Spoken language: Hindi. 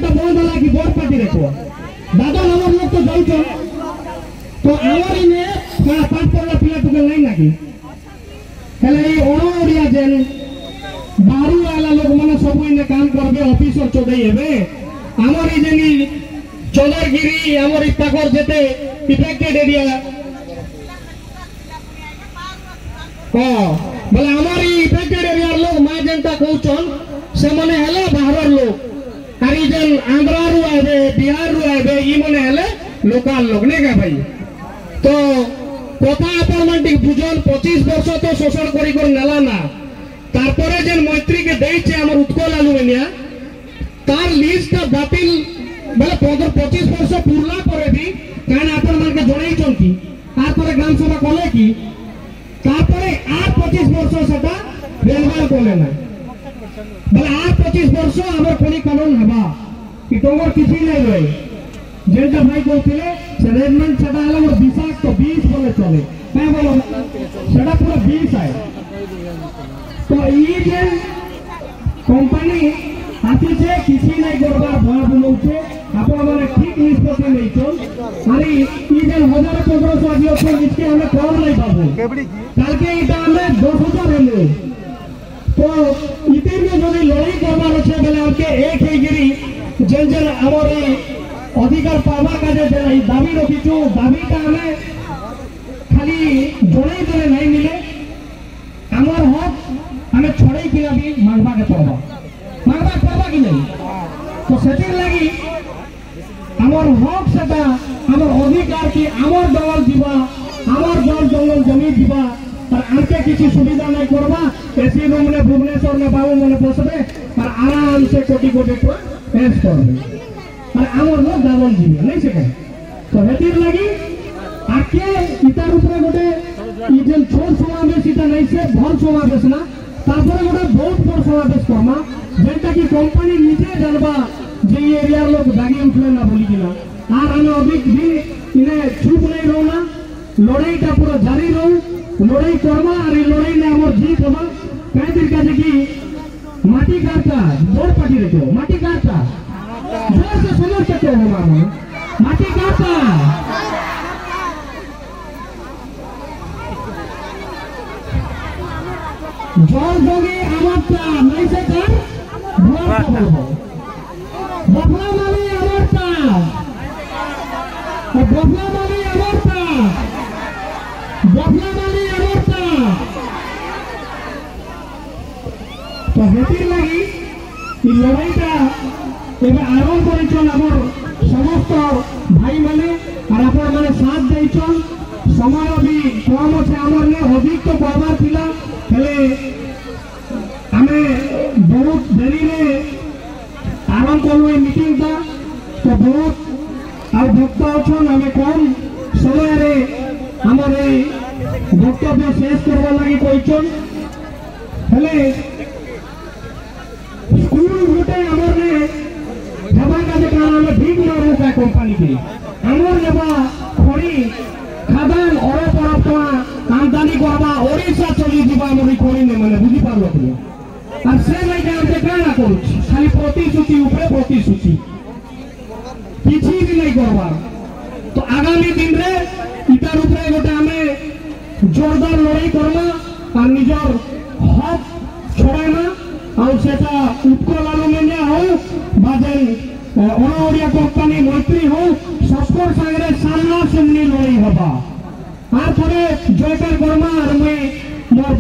टा बंद होला कि बोर पार्टी रखो दादा हमर लोग तो जाइछो तो आवर इने पाठ पढ़ला पिला टुके नहीं नाकी हेले ई ओनो ओडिया जेन बाहरी वाला लोग माने सब इने काम करबे ऑफिसर चोदई हेबे हमर ई जेनी चौधरगिरी हमर ई पाकर जेते इफेक्टेड एरिया हां बोले हमर ई इफेक्टेड एरिया लोग मा जनता कहउछन से माने हेले बाहर लोग आरी जन आंध्रा रु आबे बिहार रु आबे ई माने हेले लोकल लोग ने का भाई तो कथा अपॉइंटमेंट बुझन 25 वर्ष तो शोषण करी कर नेला ना तारपरे जन मैत्री के देइछे हमर उत्कल एलुमिनिया तार लिस्ट बातिल बोले 25 वर्ष पूरला परे भी कान आपन मान के जणाई चंती तारपरे ग्राम सभा कोले की तारपरे आ 25 वर्ष सेटा रेलवे कोले ना बोले आ 25 वर्ष हमर कोनी कानून हबा कि तोर किछि नै रहे जेटा भाई कहथिले से रेलमेंट सेटा हला मोर विशाख तो 20 बोले चले काय बोलो सेटा पूरा 20 आए तो ई जे कंपनी आती छे किछि नै करबार भय बुलौछे आपन माने ठीक निष्पत्ति नै छन अरे ई जे 1000-1500 आदि अपन इसके हमें कम नै पाबो काल के इटा हमें 10000 हेले तो इते में जो लड़ाई करबार छे बेले हमके एक हे गिरी जेन जेन हमर अधिकार पावा का जे दाबी रखिछु दाबीटा हमें खाली जोड़े जोड़े नहीं मिले हमर हक हमें छोड़े कि भी मांगबा के पड़बा कि नहीं तो सेतिर लगी हमर हक सेटा हमर अधिकार की हमर दल जीवा हमर जल जंगल जमी जीवा और आमके किसी सुविधा नहीं करबा एसी रूम ने भुवनेश्वर में बाबू मने बसबे और आराम से कोटी कोटी को पेश करबे और हमर लोग दावन जीवे नहीं सके तो हेतिर लगी आके इतार ऊपर गोटे ई जेन छोट समावेश इता नहीं से भर समावेश ना तारपरे गोटे बहुत बड़ समावेश करमा जेटा की कंपनी नीचे जानबा जे एरिया लोग दागी उठले ना बोली किना आर हम अधिक दिन इने चुप नहीं रहना लड़ाईटा पूरा जारी रहू लड़ाई करमा और लड़ाई ने हमर जीत हबा काई तरीका से की माटी काटा बोर पार्टी रखो माटी काटा जोर से समझ सकते हो मामा माटी काटा জল যোগে আমারটা নাইছে কার ভয় বলবো বফলা মানে আমারটা বফলা মানে আমারটা বফলা মানে আমারটা তো হেতির লাগি এই লড়াইটা এবে আরম্ভ করেছেন আমার সমস্ত ভাই মানে আর আপনার মানে সাথ দেইছেন সময় भी কম আছে আমার নে অধিক তো করবার ଥିଲା हेले हमें बहुत देरी में आरंभ कलु मीटिंग था तो बहुत और भक्त अच्छन हमें कम समय रे हमारे वक्तव्य शेष करवा लगी कहछन हेले स्कूल गोटे हमरे हेबा का जे कारण हमें भीख मारू का कंपनी के हमर लेबा खड़ी खादान और परपा आमदानी करबा ओडिशा चली जीवा मोरी कोई ने माने बुझी पारलो कि আর সে লাইটা আমরা কানা করছি খালি প্রতিশ্রুতি উপরে প্রতিশ্রুতি কিছু भी नहीं करबा तो आगामी दिन रे इतार उपरे गोटे हमें जोरदार लड़ाई करबा और निजर हक छड़ाइमा और सेटा उत्कल एलुमिनिया हो बाजेन ओडिया कंपनी मैत्री हो सबकर संगे सामना सामनी लड़ाई हबा तारपरे जयकार कर्मा और मैं मोर